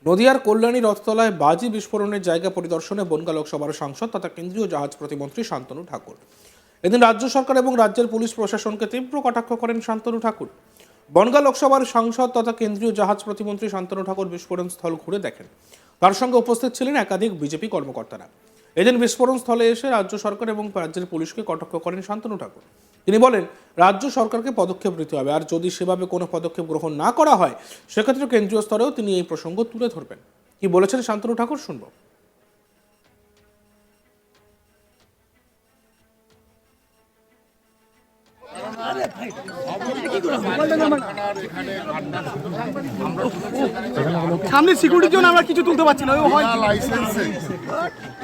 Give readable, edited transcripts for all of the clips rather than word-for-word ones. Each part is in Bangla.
নদিয়ার কল্যাণী রথতলায় বাজি বিস্ফোরণের জায়গা পরিদর্শনে বনগাঁ লোকসভার সাংসদ তথা কেন্দ্রীয় জাহাজ প্রতিমন্ত্রী শান্তনু ঠাকুর। এদিন রাজ্য সরকার এবং রাজ্যের পুলিশ প্রশাসনকে তীব্র কটাক্ষ করেন শান্তনু ঠাকুর। বনগাঁ লোকসভার সাংসদ তথা কেন্দ্রীয় জাহাজ প্রতিমন্ত্রী শান্তনু ঠাকুর বিস্ফোরণ স্থল ঘুরে দেখেন। তার সঙ্গে উপস্থিত ছিলেন একাধিক বিজেপি কর্মকর্তারা। এদিন বিস্ফোরণ স্থলে এসে রাজ্য সরকার এবং রাজ্যের পুলিশকে কটাক্ষ করেন শান্তনু ঠাকুর। তিনি বলেন, রাজ্য সরকারকে পদক্ষেপ নিতে হবে, আর যদি সেভাবে কোনো পদক্ষেপ গ্রহণ না করা হয় সেক্ষেত্রে কেন্দ্রীয় স্তরেও তিনি এই প্রসঙ্গ তুলে ধরবেন। কি বলেছেন শান্তনু ঠাকুর শুনব। সামনে সিকিউরিটির জন্য আমরা কিছু তুলতে পারছি না।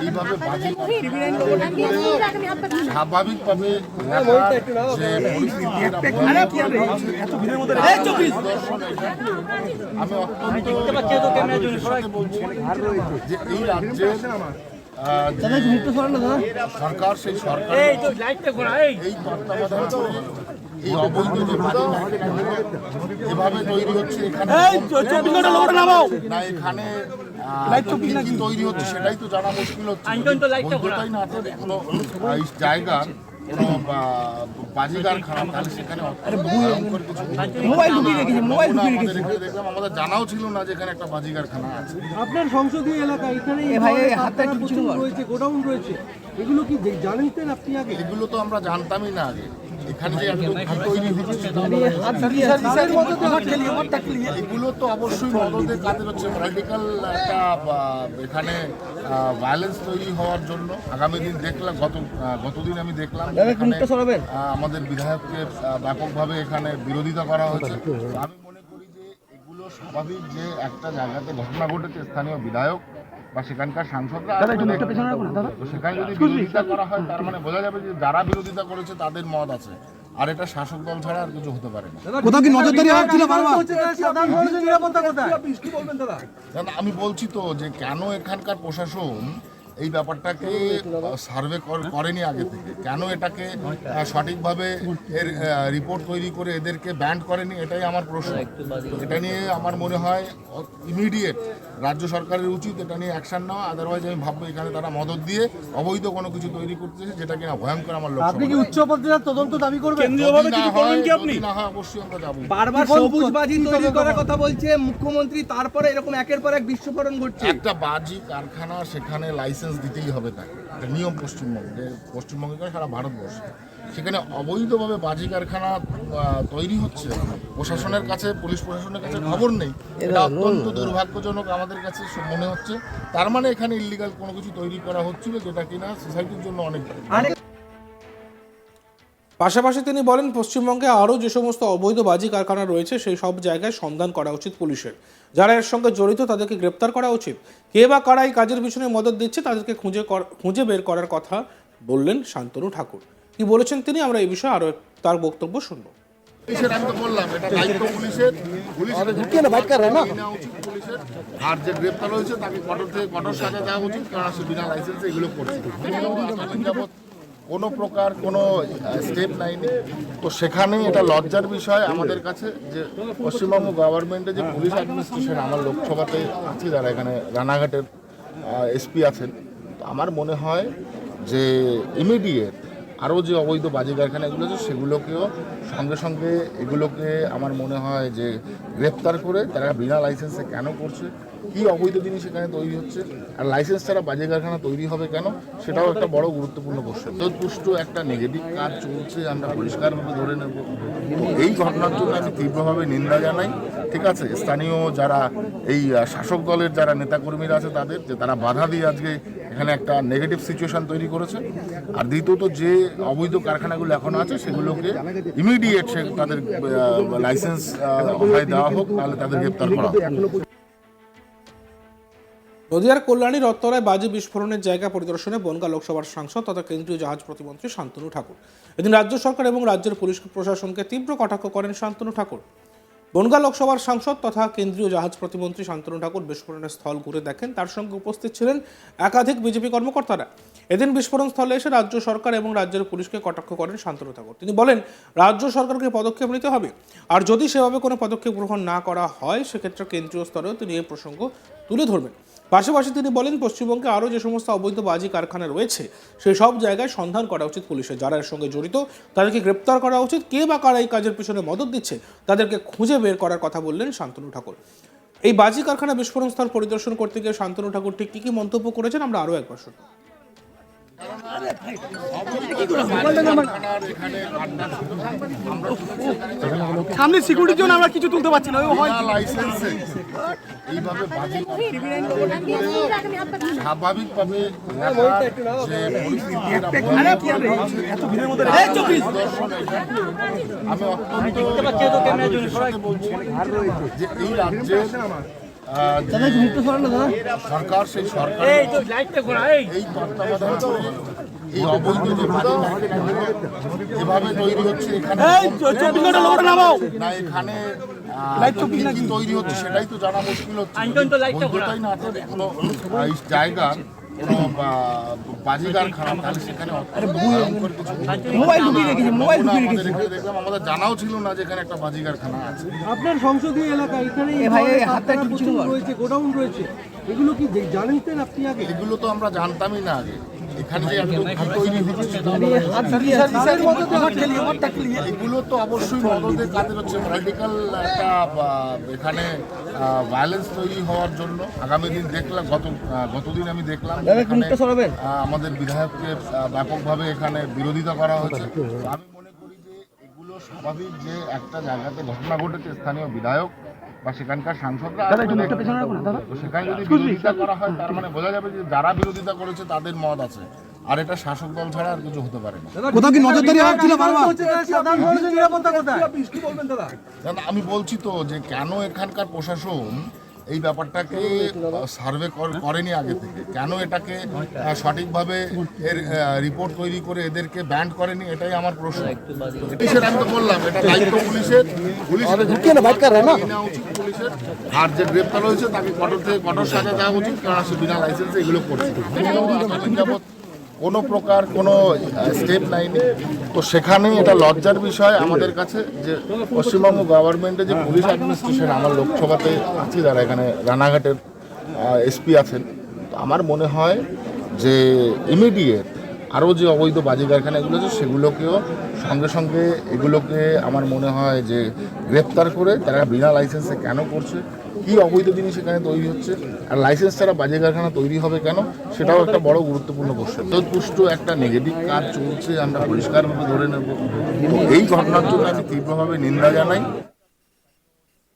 এইভাবে স্বাভাবিকভাবে আমি অত্যন্ত বলছি যে এই রাজ্যের সরকার, সেই সরকার এই তত্ত্বাবধান করে এই অবৈধ এভাবে তৈরি হচ্ছে এখানে না, এখানে কি তৈরি হচ্ছে সেটাই তো জানা মুশকিল হচ্ছে। বৈধতাই না থাকে কোনো জায়গার কোনো বাজি কারখানা, তাহলে সেখানে দেখলাম আমাদের জানাও ছিল না যে এখানে একটা বাজি কারখানা আছে। আপনার সংসদীয় এলাকা এখানে রয়েছে, গোডাউন রয়েছে, এগুলো কি জানতেন আপনি আগে? এগুলো তো আমরা জানতামই না আগে। এখানে যে তৈরি হচ্ছে এগুলো তো অবশ্যই মদদের কাজের হচ্ছে পলিটিক্যাল একটা এখানে ভায়োলেন্স তৈরি হওয়ার জন্য। আগামী দিন দেখলাম, গতদিন আমি দেখলাম আমাদের বিধায়ককে ব্যাপকভাবে এখানে বিরোধিতা করা হয়েছে। আমি মনে করি যে এগুলো স্বাভাবিক, যে একটা জায়গাতে ঘটনা ঘটেছে, স্থানীয় বিধায়ক বা সেখানকার সাংসদরা সেখানে যদি বিরোধিতা করা হয়, তার মানে বোঝা যাবে যে যারা বিরোধিতা করেছে তাদের মত আছে, আর এটা শাসক দল ছাড়া আর কিছু হতে পারে না। আমি বলছি তো যে কেন এখানকার প্রশাসন এই ব্যাপারটাকে সার্ভে করেনি আগে থেকে, কেন এটাকে সঠিকভাবে এর রিপোর্ট তৈরি করে এদেরকে ব্যান্ড করেনি, এটাই আমার প্রশ্ন। এটা নিয়ে আমার মনে হয় ইমিডিয়েট রাজ্য সরকারের উচিত এটা নিয়ে অ্যাকশন নেওয়া। আদারওয়াইজ আমি ভাববো এখানে তারা মদত দিয়ে অবৈধ কোনো কিছু তৈরি করতেছে, যেটা কিনা ভয়ঙ্কর। আমার লোক, আপনি কি উচ্চ পর্যায়ের তদন্ত দাবি করবেন? না হয় অবশ্যই আমরা যাবো। বারবার সবুজ বাজি তৈরি করার কথা বলছে মুখ্যমন্ত্রী, তারপরে এরকম একের পর এক বিস্ফোরণ ঘটছে। একটা বাজি কারখানা, সেখানে লাইসেন্স দিতেই হবে তাকে, একটা নিয়ম পশ্চিমবঙ্গে সারা ভারতবর্ষে। সেখানে অবৈধভাবে বাজি কারখানা তৈরি হচ্ছে, প্রশাসনের কাছে, পুলিশ প্রশাসনের কাছে খবর নেই। এটা অত্যন্ত দুর্ভাগ্যজনক আমাদের কাছে মনে হচ্ছে। তার মানে এখানে ইল্লিগাল কোনো কিছু তৈরি করা হচ্ছিল, যেটা কিনা সোসাইটির জন্য অনেক। পাশাপাশি তিনি বলেন, পশ্চিমবঙ্গে আরও যে সমস্ত অবৈধ বাজি কারখানা রয়েছে সেই সব জায়গায় সন্ধান করা উচিত পুলিশের। যারা এর সঙ্গে জড়িত তাদেরকে গ্রেপ্তার করা উচিত। কে বা কারা এই কাজের পিছনে মদত দিচ্ছে তাদেরকে খুঁজে বের করার কথা বললেন শান্তনু ঠাকুর। কি বলেছেন তিনি, আমরা এই বিষয়ে আরও তার বক্তব্য শুনব। আমি তো বললাম এটা দায়িত্ব পুলিশের, আর যে গ্রেপ্তার হয়েছে তাকে কঠোর থেকে কঠোর সাজা দেওয়া উচিত, কারণ সে বিনা লাইসেন্সে এগুলো করছে। কোনো প্রকার কোনো স্টেপ নেয়নি, তো সেখানে এটা লজ্জার বিষয় আমাদের কাছে যে পশ্চিমবঙ্গ গভর্নমেন্টের যে পুলিশ অ্যাডমিনিস্ট্রেশন, আমার লোকসভাতে আছি যারা এখানে রানাঘাটের এসপি আছেন, আমার মনে হয় যে ইমিডিয়েট আরও যে অবৈধ বাজি কারখানা এগুলো আছে সেগুলোকেও সঙ্গে সঙ্গে এগুলোকে আমার মনে হয় যে গ্রেপ্তার করে তারা বিনা লাইসেন্সে কেন করছে, কী অবৈধ জিনিস এখানে তৈরি হচ্ছে, আর লাইসেন্স ছাড়া বাজি কারখানা তৈরি হবে কেন, সেটাও একটা বড় গুরুত্বপূর্ণ প্রশ্ন। যথেষ্ট একটা নেগেটিভ কাজ চলছে, আমরা পরিষ্কারভাবে ধরে নেব। এই ঘটনার জন্য আমি তীব্রভাবে নিন্দা জানাই। ঠিক আছে, স্থানীয় যারা এই শাসক দলের যারা নেতাকর্মীরা আছে তাদের, যে তারা বাধা দিয়ে আজকে এখানে একটা নেগেটিভ সিচুয়েশন তৈরি করেছে। আর দ্বিতীয়ত যে অবৈধ কারখানাগুলো এখনো আছে সেগুলোকে ইমিডিয়েট তাদের লাইসেন্স দেওয়া হোক, তাহলে তাদের গ্রেপ্তার করা হোক। নদিয়ার কল্যাণী রথতলায় বাজি বিস্ফোরণের জায়গা পরিদর্শনে বনগাঁ লোকসভার সাংসদ তথা কেন্দ্রীয় জাহাজ প্রতিমন্ত্রী শান্তনু ঠাকুর। এদিন রাজ্য সরকার এবং রাজ্যের পুলিশ প্রশাসনকে তীব্র কটাক্ষ করেন শান্তনু ঠাকুর। বনগাঁ লোকসভার সাংসদ তথা কেন্দ্রীয় জাহাজ প্রতিমন্ত্রী শান্তনু ঠাকুর বিস্ফোরণের স্থল ঘুরে দেখেন। তার সঙ্গে উপস্থিত ছিলেন একাধিক বিজেপি কর্মকর্তারা। এদিন বিস্ফোরণ স্থলে এসে রাজ্য সরকার এবং রাজ্যের পুলিশকে কটাক্ষ করেন শান্তনু ঠাকুর। তিনি বলেন, রাজ্য সরকারকে পদক্ষেপ নিতে হবে, আর যদি সেভাবে কোনো পদক্ষেপ গ্রহণ না করা হয় সেক্ষেত্রে কেন্দ্রীয় স্তরেও তিনি এই প্রসঙ্গ তুলে ধরবেন। পাশাপাশি তিনি বলেন, পশ্চিমবঙ্গে আরও যে সমস্ত অবৈধ বাজি কারখানা রয়েছে সেই সব জায়গায় সন্ধান করা উচিত পুলিশের। যারা এর সঙ্গে জড়িত তাদেরকে গ্রেপ্তার করা উচিত। কে বা কারা এই কাজের পিছনে মদত দিচ্ছে তাদেরকে খুঁজে বের করার কথা বললেন শান্তনু ঠাকুর। এই বাজি কারখানা বিস্ফোরণ স্থল পরিদর্শন করতে গিয়ে শান্তনু ঠাকুর ঠিক কী মন্তব্য করেছেন আমরা আরও একবার শুনব। সামনে সিকিউরিটির জন্য আমরা কিছু তুলতে পারছি না। লাইসেন্সে এইভাবে বাজি স্বাভাবিকভাবে যে আমি অত্যন্ত বলছি যে এই রাজ্যের সরকার, সেই সরকার এই তত্ত্বাবধান করে এই অবৈধ যে বাজি যেভাবে তৈরি হচ্ছে এখানে না, এখানে কি তৈরি হচ্ছে সেটাই তো জানা মুশকিল হচ্ছে। বৈধতাই না থাকে কোনো জায়গা, কোনো বাজি কারখানা, তাহলে সেখানে দেখলাম আমাদের জানাও ছিল না যে এখানে একটা বাজি কারখানা আছে। আপনার সংসদীয় এলাকা এখানে রয়েছে, গোডাউন রয়েছে, এগুলো কি জানতেন আপনি আগে? এগুলো তো আমরা জানতামই না আগে। এখানে যে এত তৈরি হচ্ছে এগুলো তো অবশ্যই মদদের কাজের হচ্ছে পলিটিক্যাল একটা এখানে ভায়োলেন্স তৈরি হওয়ার জন্য। আগামী দিন দেখলাম, গতদিন আমি দেখলাম আমাদের বিধায়ককে ব্যাপকভাবে এখানে বিরোধিতা করা হয়েছে। আমি মনে করি যে এগুলো স্বাভাবিক, যে একটা জায়গাতে ঘটনা ঘটেছে, স্থানীয় বিধায়ক বা সেখানকার সাংসদরা সেখানে যদি বিরোধিতা করা হয় তার মানে বোঝা যাবে যে যারা বিরোধিতা করেছে তাদের মত আছে, আর এটা শাসক দল ছাড়া আর কিছু হতে পারে না। আমি বলছি তো যে কেন এখানকার প্রশাসন এই ব্যাপারটাকে সার্ভে করেনি আগে থেকে, কেন এটাকে সঠিকভাবে এর রিপোর্ট তৈরি করে এদেরকে ব্যান্ড করেনি, এটাই আমার প্রশ্ন। পুলিশের, আমি তো বললাম এটা দায়িত্ব পুলিশের, পুলিশের আর যে গ্রেপ্তার হয়েছে তাকে কঠোর থেকে কঠোর সাজা দেওয়া উচিত, কারণ সে বিনা লাইসেন্সে এগুলো করছে। কোনো প্রকার কোনো স্টেপ নেয়নি, তো সেখানে এটা লজ্জার বিষয় আমাদের কাছে যে পশ্চিমবঙ্গ গভর্নমেন্টের যে পুলিশ অ্যাডমিনিস্ট্রেশন, আমার লোকসভাতে আছে যারা এখানে রানাঘাটের এসপি আছেন, তো আমার মনে হয় যে ইমিডিয়েট আরও যে অবৈধ বাজি কারখানা এগুলো আছে সেগুলোকেও সঙ্গে সঙ্গে এগুলোকে আমার মনে হয় যে গ্রেপ্তার করে তারা বিনা লাইসেন্সে কেন করছে, কী অবৈধ জিনিস এখানে তৈরি হচ্ছে, আর লাইসেন্স ছাড়া বাজি কারখানা তৈরি হবে কেন, সেটাও একটা বড় গুরুত্বপূর্ণ কোশ্চেন। পুষ্ট একটা নেগেটিভ কাজ চলছে, আমরা পরিষ্কারভাবে ধরে নেব। এই ঘটনার জন্য আমি তীব্রভাবে নিন্দা জানাই।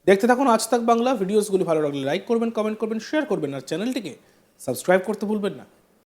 দেখতে থাকুন আজ তাক বাংলা। ভিডিওসগুলি ভালো লাগলে লাইক করবেন, কমেন্ট করবেন, শেয়ার করবেন, আর চ্যানেলটিকে সাবস্ক্রাইব করতে ভুলবেন না।